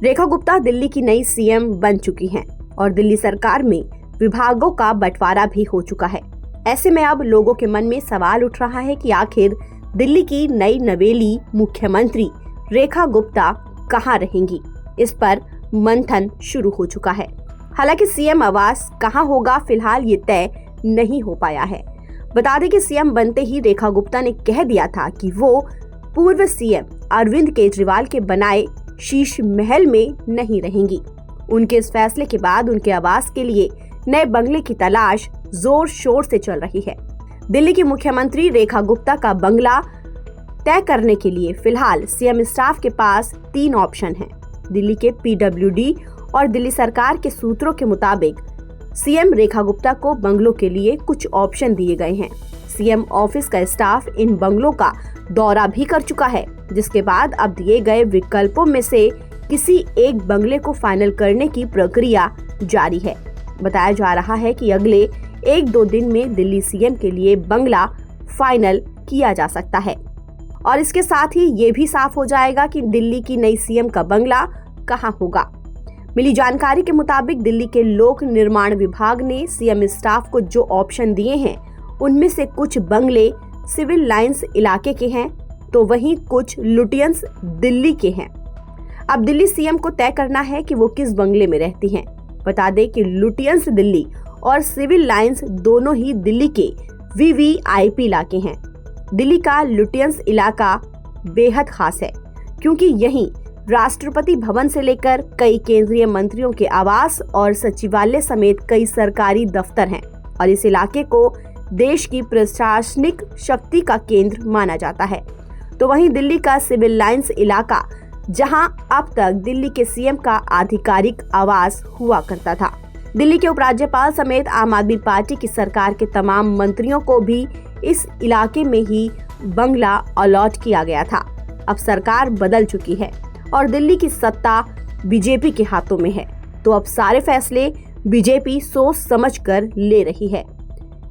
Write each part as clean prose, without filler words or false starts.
रेखा गुप्ता दिल्ली की नई सीएम बन चुकी हैं और दिल्ली सरकार में विभागों का बंटवारा भी हो चुका है। ऐसे में अब लोगों के मन में सवाल उठ रहा है कि आखिर दिल्ली की नई नवेली मुख्यमंत्री रेखा गुप्ता कहां रहेंगी। इस पर मंथन शुरू हो चुका है। हालांकि सीएम आवास कहां होगा फिलहाल ये तय नहीं हो पाया है। बता दें कि सीएम बनते ही रेखा गुप्ता ने कह दिया था कि वो पूर्व सीएम अरविंद केजरीवाल के बनाए शीश महल में नहीं रहेंगी। उनके इस फैसले के बाद उनके आवास के लिए नए बंगले की तलाश जोर शोर से चल रही है। दिल्ली की मुख्यमंत्री रेखा गुप्ता का बंगला तय करने के लिए फिलहाल सीएम स्टाफ के पास 3 ऑप्शन हैं। दिल्ली के पीडब्ल्यूडी और दिल्ली सरकार के सूत्रों के मुताबिक सीएम रेखा गुप्ता को बंगलों के लिए कुछ ऑप्शन दिए गए हैं। सीएम ऑफिस का स्टाफ इन बंगलों का दौरा भी कर चुका है, जिसके बाद अब दिए गए विकल्पों में से किसी एक बंगले को फाइनल करने की प्रक्रिया जारी है। बताया जा रहा है कि अगले 1-2 दिन में दिल्ली सीएम के लिए बंगला फाइनल किया जा सकता है और इसके साथ ही ये भी साफ हो जाएगा कि दिल्ली की नई सीएम का बंगला कहां होगा। मिली जानकारी के मुताबिक दिल्ली के लोक निर्माण विभाग ने सीएम स्टाफ को जो ऑप्शन दिए हैं उनमें से कुछ बंगले सिविल लाइंस इलाके के हैं तो वहीं कुछ लुटियंस दिल्ली के हैं। अब दिल्ली सीएम को तय करना है कि वो किस बंगले में रहती हैं। बता दें कि लुटियंस दिल्ली और सिविल लाइंस दोनों ही दिल्ली के वीवीआईपी इलाके हैं। दिल्ली का लुटियंस इलाका बेहद खास है क्योंकि यहीं राष्ट्रपति भवन से लेकर कई केंद्रीय मंत्रियों के आवास और सचिवालय समेत कई सरकारी दफ्तर हैं और इस इलाके को देश की प्रशासनिक शक्ति का केंद्र माना जाता है। तो वहीं दिल्ली का सिविल लाइंस इलाका, जहां अब तक दिल्ली के सीएम का आधिकारिक आवास हुआ करता था। दिल्ली के उपराज्यपाल समेत आम आदमी पार्टी की सरकार के तमाम मंत्रियों को भी इस इलाके में ही बंगला अलॉट किया गया था। अब सरकार बदल चुकी है और दिल्ली की सत्ता बीजेपी के हाथों में है, तो अब सारे फैसले बीजेपी सोच समझकर ले रही है।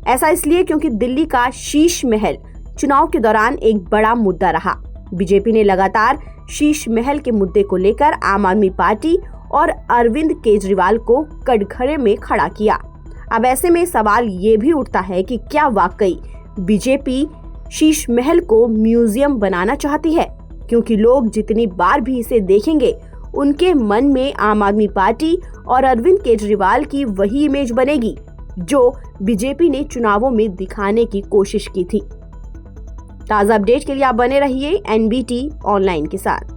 ऐसा इसलिए क्योंकि दिल्ली का शीश महल चुनाव के दौरान एक बड़ा मुद्दा रहा। बीजेपी ने लगातार शीश महल के मुद्दे को लेकर आम आदमी पार्टी और अरविंद केजरीवाल को कटघरे में खड़ा किया। अब ऐसे में सवाल ये भी उठता है कि क्या वाकई बीजेपी शीश महल को म्यूजियम बनाना चाहती है, क्योंकि लोग जितनी बार भी इसे देखेंगे उनके मन में आम आदमी पार्टी और अरविंद केजरीवाल की वही इमेज बनेगी जो बीजेपी ने चुनावों में दिखाने की कोशिश की थी। ताज़ा अपडेट के लिए आप बने रहिए एनबीटी ऑनलाइन के साथ।